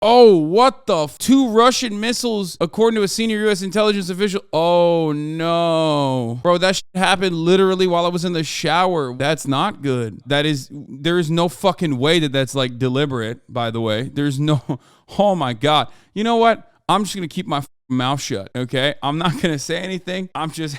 Oh, what the? 2 Russian missiles, according to a senior U.S. intelligence official. Oh, no. Bro, that shit happened literally while I was in the shower. That's not good. There is no fucking way that that's like deliberate, by the way. There's no, oh my God. You know what? I'm just going to keep my mouth shut, okay? I'm not going to say anything. I'm just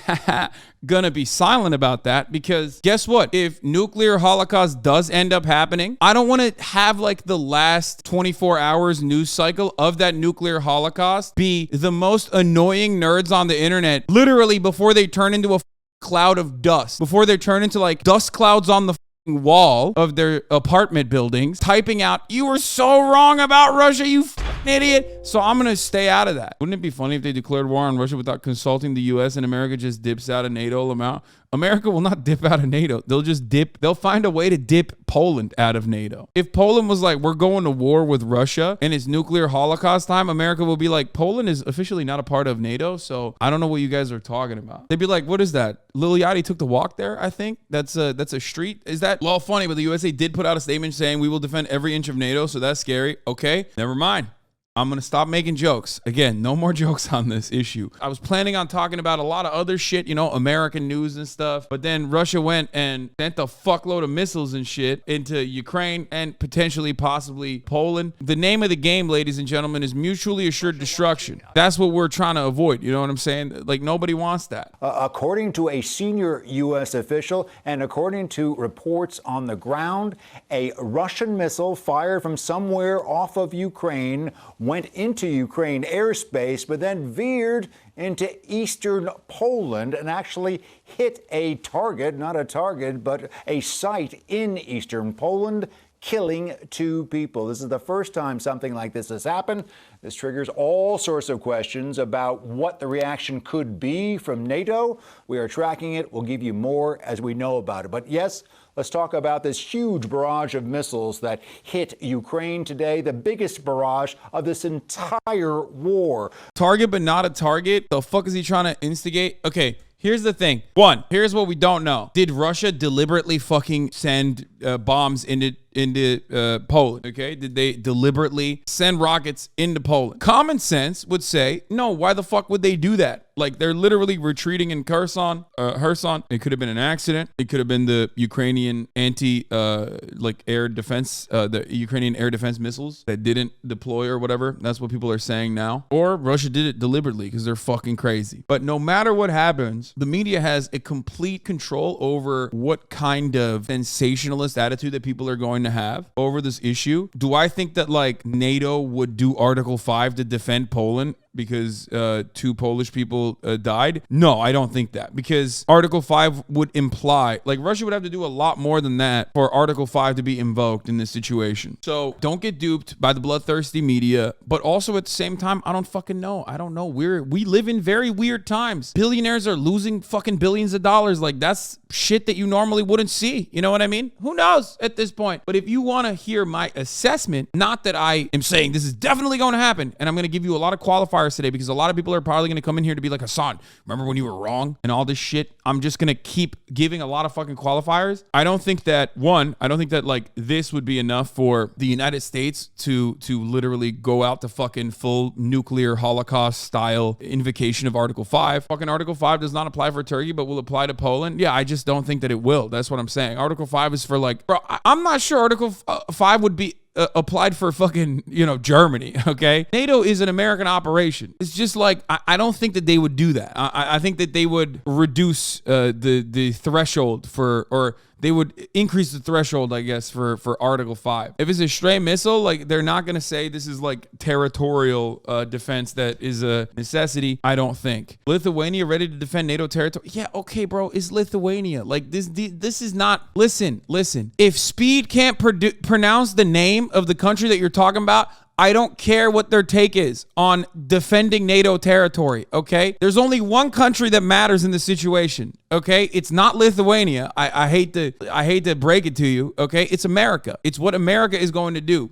going to be silent about that because guess what? If nuclear holocaust does end up happening, I don't want to have like the last 24 hours news cycle of that nuclear holocaust be the most annoying nerds on the internet, literally before they turn into a cloud of dust, before they turn into like dust clouds on the wall of their apartment buildings, typing out, "You were so wrong about Russia, you idiot." So I'm gonna stay out of that. Wouldn't it be funny if they declared war on Russia without consulting the US and America just dips out of NATO? America will not dip out of NATO. They'll find a way to dip Poland out of NATO. If Poland was like, we're going to war with Russia and it's nuclear holocaust time, America will be like, Poland is officially not a part of NATO, so I don't know what you guys are talking about. They'd be like, what is that? Lil Yachty took the walk there, I think. That's a street. Is that? Well, funny, but the USA did put out a statement saying we will defend every inch of NATO, so that's scary. Okay, never mind. I'm going to stop making jokes. Again, no more jokes on this issue. I was planning on talking about a lot of other shit, you know, American news and stuff. But then Russia went and sent a fuckload of missiles and shit into Ukraine and potentially, possibly Poland. The name of the game, ladies and gentlemen, is mutually assured destruction. That's what we're trying to avoid. You know what I'm saying? Like, nobody wants that. According to a senior U.S. official and according to reports on the ground, a Russian missile fired from somewhere off of Ukraine went into Ukraine airspace, but then veered into eastern Poland and actually hit a target, not a target, but a site in eastern Poland, killing 2 people. This is the first time something like this has happened. This triggers all sorts of questions about what the reaction could be from NATO. We are tracking it. We'll give you more as we know about it. But yes, let's talk about this huge barrage of missiles that hit Ukraine today, the biggest barrage of this entire war. Target, but not a target? The fuck is he trying to instigate? Okay. Here's the thing. 1, here's what we don't know. Did Russia deliberately fucking send bombs into Poland? Okay. Did they deliberately send rockets into Poland? Common sense would say, no, why the fuck would they do that? Like, they're literally retreating in Kherson. It could have been an accident. It could have been the Ukrainian anti air defense, the Ukrainian air defense missiles that didn't deploy or whatever. That's what people are saying now. Or Russia did it deliberately because they're fucking crazy. But no matter what happens, the media has a complete control over what kind of sensationalist attitude that people are going to have over this issue. Do I think that like NATO would do Article 5 to defend Poland because 2 Polish people died? No, I don't think that, because Article 5 would imply, like, Russia would have to do a lot more than that for Article 5 to be invoked in this situation. So don't get duped by the bloodthirsty media, but also at the same time, I don't fucking know. I don't know. We live in very weird times. Billionaires are losing fucking billions of dollars. Like, that's shit that you normally wouldn't see. You know what I mean? Who knows at this point? But if you want to hear my assessment, not that I am saying this is definitely going to happen, and I'm going to give you a lot of qualifiers today, because a lot of people are probably going to come in here to be like, Hasan, remember when you were wrong and all this shit? I'm just going to keep giving a lot of fucking qualifiers. I don't think that, like, this would be enough for the United States to literally go out to fucking full nuclear Holocaust style invocation of Article 5. Fucking Article 5 does not apply for Turkey, but will apply to Poland. Yeah, I just don't think that it will. That's what I'm saying. Article 5 is for, like, bro, I'm not sure Article 5 would be applied for fucking, Germany, okay? NATO is an American operation. It's just like, I don't think that they would do that. I think that they would reduce the threshold for, or they would increase the threshold, I guess, for Article 5. If it's a stray missile, like, they're not going to say this is like territorial defense that is a necessity, I don't think. Lithuania ready to defend NATO territory? Yeah, okay, bro, it's Lithuania. Like, this is not, listen. If Speed can't pronounce the name of the country that you're talking about, I don't care what their take is on defending NATO territory, okay? There's only one country that matters in this situation, okay? It's not Lithuania. I hate to break it to you, okay? It's America. It's what America is going to do.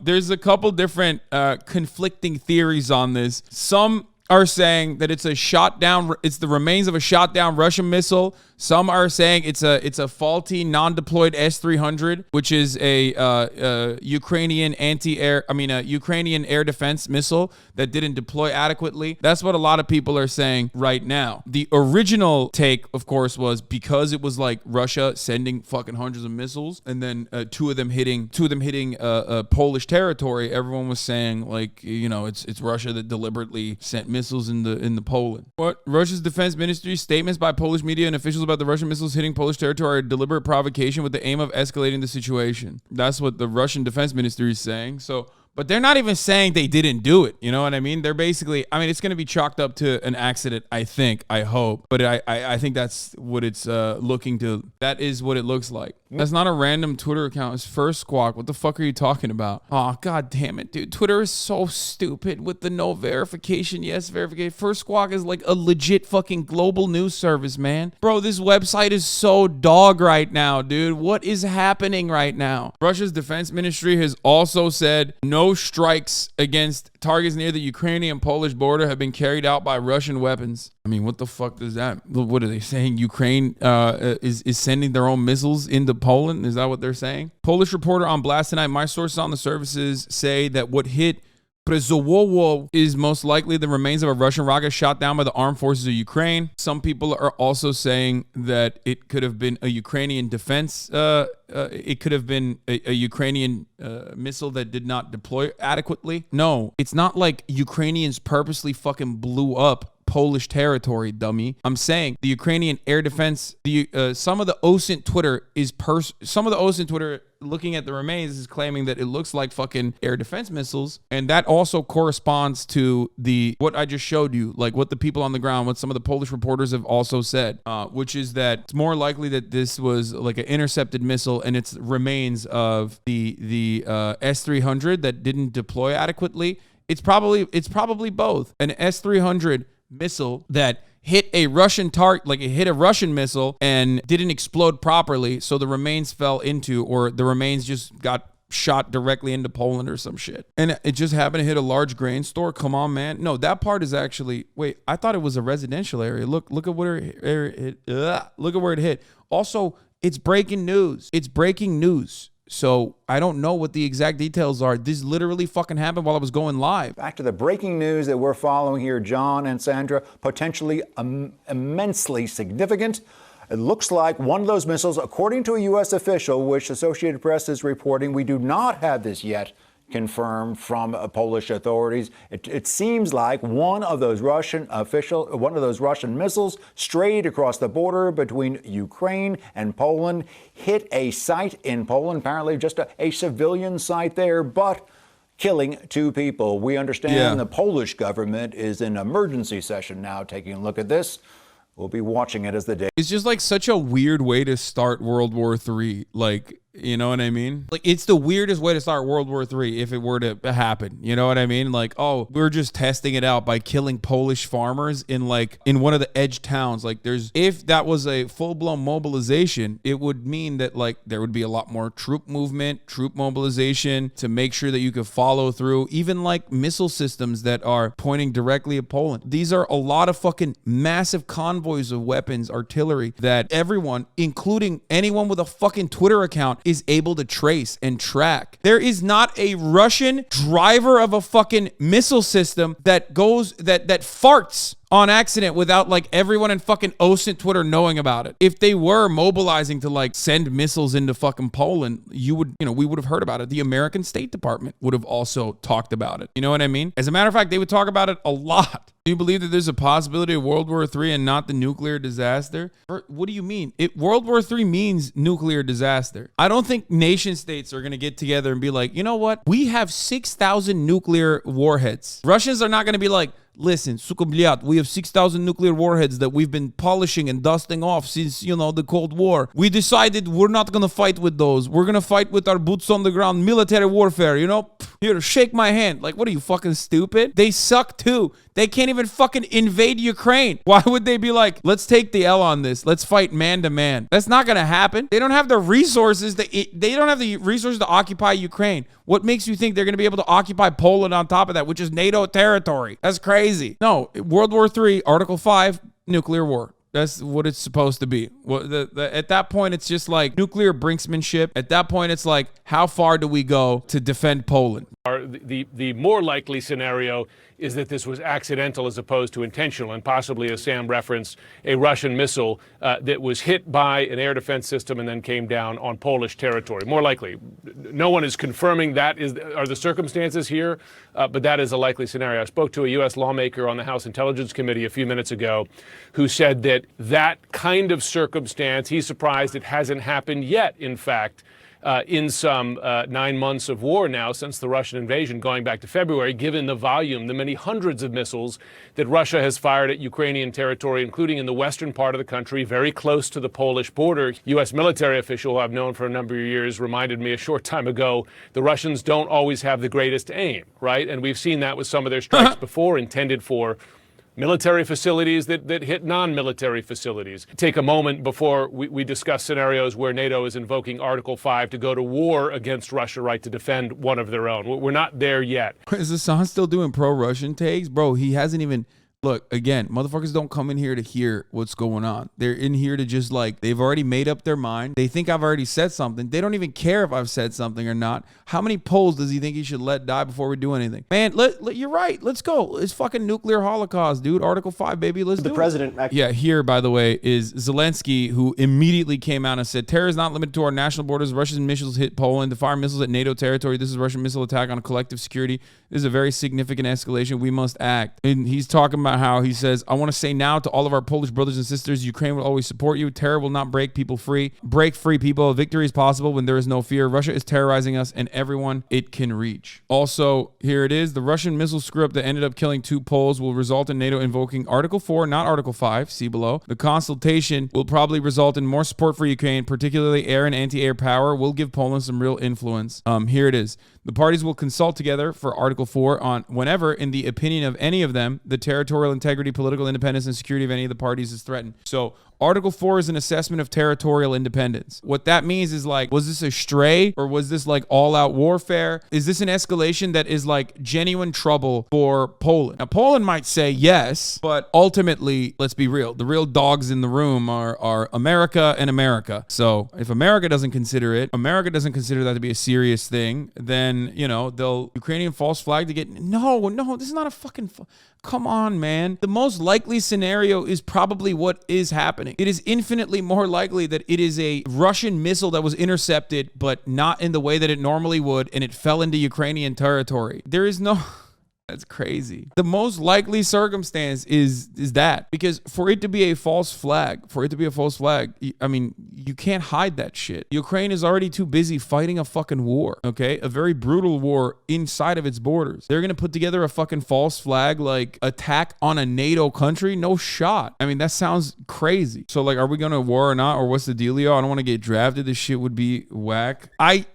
There's a couple different conflicting theories on this. Some are saying that it's the remains of a shot down Russian missile. Some are saying it's a faulty non-deployed S-300, which is a Ukrainian anti-air, a Ukrainian air defense missile that didn't deploy adequately. That's what a lot of people are saying right now. The original take, of course, was because it was like Russia sending fucking hundreds of missiles, and then two of them hitting Polish territory. Everyone was saying like, it's Russia that deliberately sent missiles in the Poland. What Russia's defense ministry statements by Polish media and officials about the Russian missiles hitting Polish territory are a deliberate provocation with the aim of escalating the situation. That's what the Russian defense ministry is saying. So. But they're not even saying they didn't do it. You know what I mean? They're basically, it's going to be chalked up to an accident, I hope. But I think that's what it's looking to. That is what it looks like. That's not a random Twitter account. It's First Squawk. What the fuck are you talking about? Oh, god damn it, dude. Twitter is so stupid with the no verification, yes verification. First Squawk is like a legit fucking global news service, man. Bro, this website is so dog right now, dude. What is happening right now? Russia's defense ministry has also said no strikes against targets near the Ukrainian-Polish border have been carried out by Russian weapons. What the fuck does that? What are they saying? Ukraine is sending their own missiles into Poland? Is that what they're saying? Polish reporter on Blast tonight. My sources on the services say that what hit Przewoło is most likely the remains of a Russian rocket shot down by the armed forces of Ukraine. Some people are also saying that it could have been a Ukrainian defense. It could have been a Ukrainian missile that did not deploy adequately. No, it's not like Ukrainians purposely fucking blew up Polish territory, dummy. I'm saying the Ukrainian air defense, some of the OSINT Twitter looking at the remains is claiming that it looks like fucking air defense missiles, and that also corresponds to what I just showed you, like what the people on the ground, what some of the Polish reporters have also said, which is that it's more likely that this was like an intercepted missile and it's remains of the S-300 that didn't deploy adequately. It's probably both. An S-300 missile that hit a Russian target, like it hit a Russian missile and didn't explode properly, so the remains fell into, or the remains just got shot directly into Poland or some shit. And it just happened to hit a large grain store. Come on, man. No, that part is actually, wait, I thought it was a residential area. Look at where it hit. Look at where it hit. Also, it's breaking news. It's breaking news. So I don't know what the exact details are. This literally fucking happened while I was going live. Back to the breaking news that we're following here, John and Sandra, potentially immensely significant. It looks like one of those missiles, according to a U.S. official, which Associated Press is reporting, we do not have this yet confirmed from Polish authorities. It seems like one of those Russian missiles strayed across the border between Ukraine and Poland, hit a site in Poland, apparently just a civilian site there, but killing two people. We understand the Polish government is in emergency session now taking a look at this. We'll be watching it as the day. It's just like such a weird way to start World War III. Like, you know what I mean? Like, it's the weirdest way to start World War III if it were to happen. You know what I mean? Like, oh, we're just testing it out by killing Polish farmers in one of the edge towns. Like, if that was a full-blown mobilization, it would mean that like there would be a lot more troop movement, troop mobilization to make sure that you could follow through, even like missile systems that are pointing directly at Poland. These are a lot of fucking massive convoys of weapons, artillery that everyone, including anyone with a fucking Twitter account, is able to trace and track. There is not a Russian driver of a fucking missile system that farts on accident without like everyone in fucking OSINT Twitter knowing about it. If they were mobilizing to like send missiles into fucking Poland, we would have heard about it. The American State Department would have also talked about it. You know what I mean? As a matter of fact, they would talk about it a lot. Do you believe that there's a possibility of World War III and not the nuclear disaster? What do you mean? World War III means nuclear disaster. I don't think nation states are going to get together and be like, you know what? We have 6,000 nuclear warheads. Russians are not going to be like, listen, suka blyat, we have 6,000 nuclear warheads that we've been polishing and dusting off since, the Cold War. We decided we're not going to fight with those. We're going to fight with our boots on the ground military warfare, Here, shake my hand. Like, what are you, fucking stupid? They suck too. They can't even fucking invade Ukraine. Why would they be like, let's take the L on this. Let's fight man to man. That's not going to happen. They don't have the resources. They don't have the resources to occupy Ukraine. What makes you think they're going to be able to occupy Poland on top of that, which is NATO territory? That's crazy. No, World War III, Article 5, nuclear war. That's what it's supposed to be. At that point, it's just like nuclear brinksmanship. At that point, it's like, how far do we go to defend Poland? The more likely scenario is that this was accidental as opposed to intentional, and possibly, as Sam referenced, a Russian missile that was hit by an air defense system and then came down on Polish territory. More likely. No one is confirming that are the circumstances here, but that is a likely scenario. I spoke to a U.S. lawmaker on the House Intelligence Committee a few minutes ago who said that kind of circumstance, he's surprised it hasn't happened yet, in fact, in some 9 months of war now since the Russian invasion, going back to February, given the volume, the many hundreds of missiles that Russia has fired at Ukrainian territory, including in the western part of the country, very close to the Polish border. U.S. military official who I've known for a number of years reminded me a short time ago, the Russians don't always have the greatest aim, right? And we've seen that with some of their strikes before, intended for military facilities that hit non-military facilities. Take a moment before we discuss scenarios where NATO is invoking Article 5 to go to war against Russia, right, to defend one of their own. We're not there yet. Is Hassan still doing pro-Russian takes? Bro, he hasn't even... Look, again, motherfuckers don't come in here to hear what's going on. They're in here to just like, they've already made up their mind. They think I've already said something. They don't even care if I've said something or not. How many Poles does he think he should let die before we do anything? Man, you're right. Let's go. It's fucking nuclear holocaust, dude. Article 5, baby. Let's do it. The president. Yeah, here, by the way, is Zelensky, who immediately came out and said, terror is not limited to our national borders. Russian missiles hit Poland to fire missiles at NATO territory. This is a Russian missile attack on collective security. This is a very significant escalation. We must act. And he's talking about how he says, I want to say now to all of our Polish brothers and sisters, Ukraine will always support you. Terror will not break people free. Break free people. Victory is possible when there is no fear. Russia is terrorizing us and everyone it can reach. Also, here it is. The Russian missile screw-up that ended up killing 2 Poles will result in NATO invoking Article 4, not Article 5. See below. The consultation will probably result in more support for Ukraine, particularly air and anti-air power. Will give Poland some real influence. Here it is. The parties will consult together for Article 4 on whenever, in the opinion of any of them, the territorial integrity, political independence, and security of any of the parties is threatened. So Article 4 is an assessment of territorial independence. What that means is like, was this a stray or was this like all-out warfare? Is this an escalation that is like genuine trouble for Poland? Now, Poland might say yes, but ultimately, let's be real. The real dogs in the room are America and America. So if America doesn't consider it, America doesn't consider that to be a serious thing, then, you know, they'll Ukrainian false flag to get, no, this is not a fucking, come on, man. The most likely scenario is probably what is happening. It is infinitely more likely that it is a Russian missile that was intercepted, but not in the way that it normally would, and it fell into Ukrainian territory. There is no... That's crazy. The most likely circumstance is that, because for it to be a false flag, I mean, you can't hide that shit. Ukraine is already too busy fighting a fucking war, okay? A very brutal war inside of its borders. They're going to put together a fucking false flag, like, attack on a NATO country? No shot. I mean, that sounds crazy. So, like, are we going to war or not? Or what's the dealio? I don't want to get drafted. This shit would be whack. I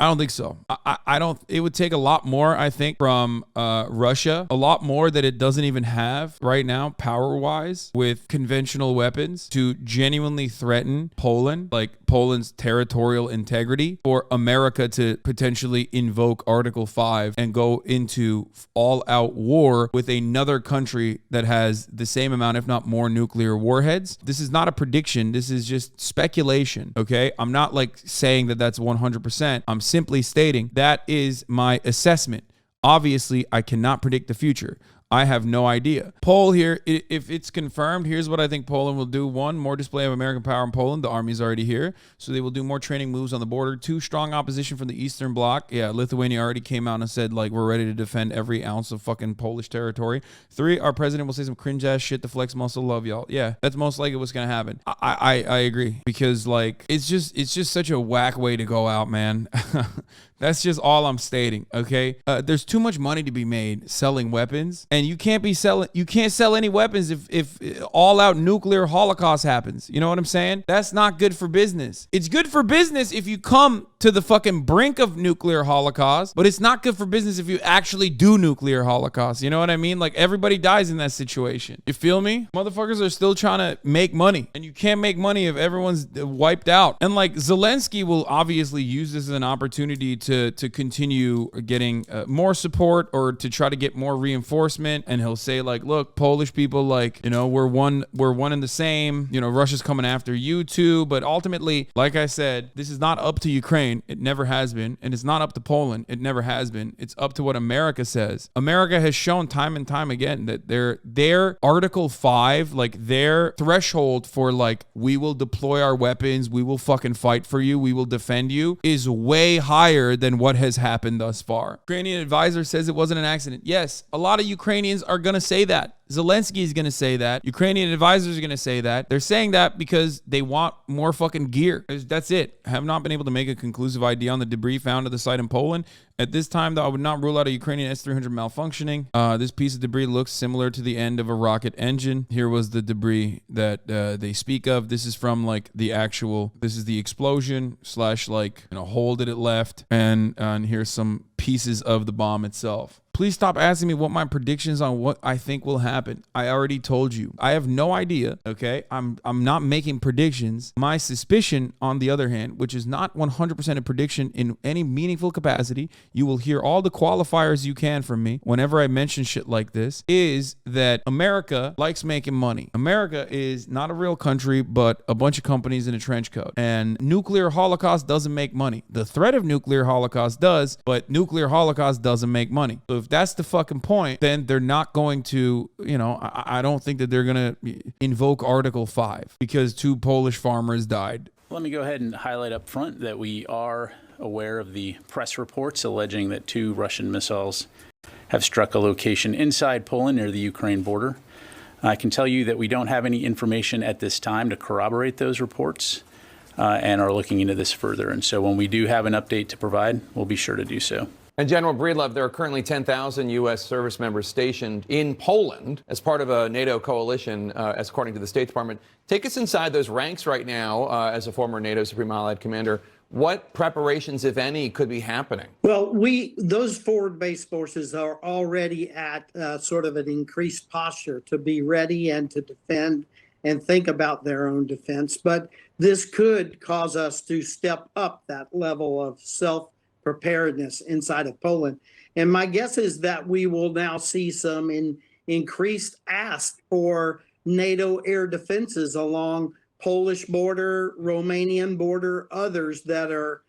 don't think so. I don't. It would take a lot more, I think, from Russia. A lot more that it doesn't even have right now, power-wise, with conventional weapons to genuinely threaten Poland, like Poland's territorial integrity, for America to potentially invoke Article 5 and go into all-out war with another country that has the same amount, if not more, nuclear warheads. This is not a prediction. This is just speculation, okay? I'm not like saying that that's 100%. I'm simply stating that is my assessment. Obviously, I cannot predict the future. I have no idea. Poll here, if it's confirmed, here's what I think Poland will do. 1, more display of American power in Poland. The army's already here. So they will do more training moves on the border. 2, strong opposition from the Eastern Bloc. Yeah, Lithuania already came out and said, like, we're ready to defend every ounce of fucking Polish territory. 3, our president will say some cringe-ass shit to flex muscle. Love y'all. Yeah, that's most likely what's going to happen. I agree. Because, like, it's just such a whack way to go out, man. That's just all I'm stating, okay? There's too much money to be made selling weapons, and you can't sell any weapons if all-out nuclear holocaust happens. You know what I'm saying? That's not good for business. It's good for business if you come to the fucking brink of nuclear holocaust, but it's not good for business if you actually do nuclear holocaust. You know what I mean? Like, everybody dies in that situation. You feel me? Motherfuckers are still trying to make money, and you can't make money if everyone's wiped out. And, like, Zelensky will obviously use this as an opportunity to continue getting more support, or to try to get more reinforcement. statement and he'll say like, look, Polish people, like, you know, we're one and the same, you know, Russia's coming after you too. But ultimately, like I said, this is not up to Ukraine. It never has been. And it's not up to Poland. It never has been. It's up to what America says. America has shown time and time again that their Article 5, like their threshold for like, we will deploy our weapons, we will fucking fight for you, we will defend you, is way higher than what has happened thus far. Ukrainian advisor says it wasn't an accident. Yes, a lot of Ukrainians are going to say that. Zelensky is going to say that. Ukrainian advisors are going to say that. They're saying that because they want more fucking gear. That's it. I have not been able to make a conclusive ID on the debris found at the site in Poland. At this time, though, I would not rule out a Ukrainian S-300 malfunctioning. This piece of debris looks similar to the end of a rocket engine. Here was the debris that they speak of. This is from like the actual, this is the explosion / like, you know, hole that it left. And here's some pieces of the bomb itself. Please stop asking me what my predictions on what I think will happen. I already told you. I have no idea, okay? I'm not making predictions. My suspicion, on the other hand, which is not 100% a prediction in any meaningful capacity, you will hear all the qualifiers you can from me whenever I mention shit like this, is that America likes making money. America is not a real country, but a bunch of companies in a trench coat. And nuclear holocaust doesn't make money. The threat of nuclear holocaust does, but nuclear holocaust doesn't make money. So if that's the fucking point, then they're not going to, you know, I don't think that they're going to invoke Article 5 because 2 Polish farmers died. Let me go ahead and highlight up front that we are aware of the press reports alleging that 2 Russian missiles have struck a location inside Poland near the Ukraine border. I can tell you that we don't have any information at this time to corroborate those reports and are looking into this further. And so when we do have an update to provide, we'll be sure to do so. And General Breedlove, there are currently 10,000 U.S. service members stationed in Poland as part of a NATO coalition, as according to the State Department. Take us inside those ranks right now as a former NATO Supreme Allied Commander. What preparations, if any, could be happening? Well, those forward-based forces are already at sort of an increased posture to be ready and to defend and think about their own defense. But this could cause us to step up that level of self-preparedness inside of Poland. And my guess is that we will now see some increased ask for NATO air defenses along Polish border, Romanian border, others that are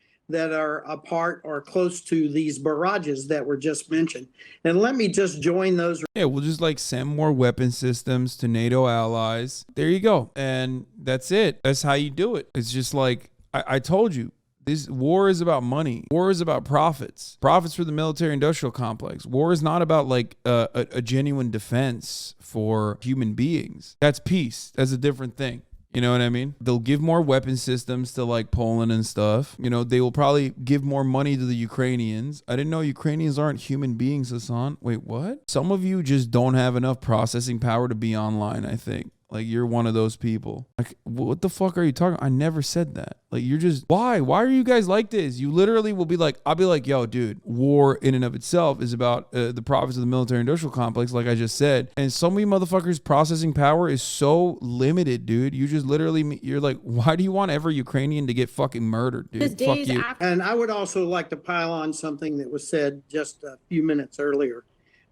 a part or close to these barrages that were just mentioned. And let me just join those. Yeah, we'll just like send more weapon systems to NATO allies. There you go. And that's it. That's how you do it. It's just like, I told you, this war is about money. War is about profits. Profits for the military industrial complex. War is not about like a genuine defense for human beings. That's peace. That's a different thing. You know what I mean? They'll give more weapon systems to like Poland and stuff. You know, they will probably give more money to the Ukrainians. I didn't know Ukrainians aren't human beings, Hasan. Wait, what? Some of you just don't have enough processing power to be online, I think. Like, you're one of those people. Like, what the fuck are you talking? I never said that. Like, you're just, why? Why are you guys like this? You literally will be like, I'll be like, yo, dude, war in and of itself is about the profits of the military industrial complex, like I just said. And some of you motherfuckers' processing power is so limited, dude. You just literally, you're like, why do you want every Ukrainian to get fucking murdered, dude? Fuck you. And I would also like to pile on something that was said just a few minutes earlier.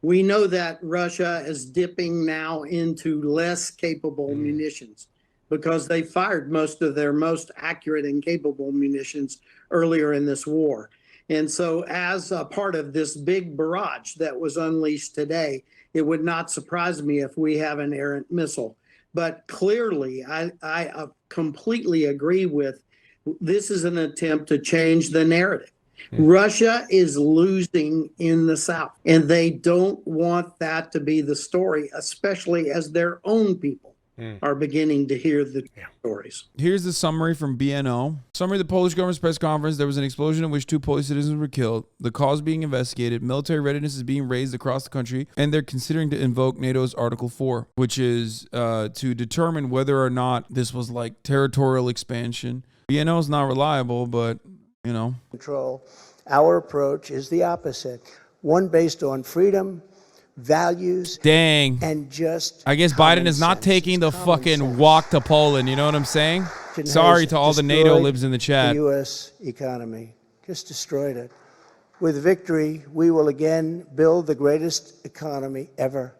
We know that Russia is dipping now into less capable munitions because they fired most of their most accurate and capable munitions earlier in this war. And so as a part of this big barrage that was unleashed today, it would not surprise me if we have an errant missile. But clearly, I completely agree with this is an attempt to change the narrative. Russia is losing in the South, and they don't want that to be the story, especially as their own people are beginning to hear the stories. Here's the summary from BNO. Summary of the Polish government's press conference. There was an explosion in which 2 Polish citizens were killed. The cause being investigated. Military readiness is being raised across the country, and they're considering to invoke NATO's Article 4, which is to determine whether or not this was like territorial expansion. BNO is not reliable, but, you know. Control. Our approach is the opposite. One based on freedom, values, and just I guess Biden is not taking the fucking walk to Poland. You know what I'm saying? Sorry to all the NATO libs in the chat. The U.S. economy just destroyed it. With victory, we will again build the greatest economy ever.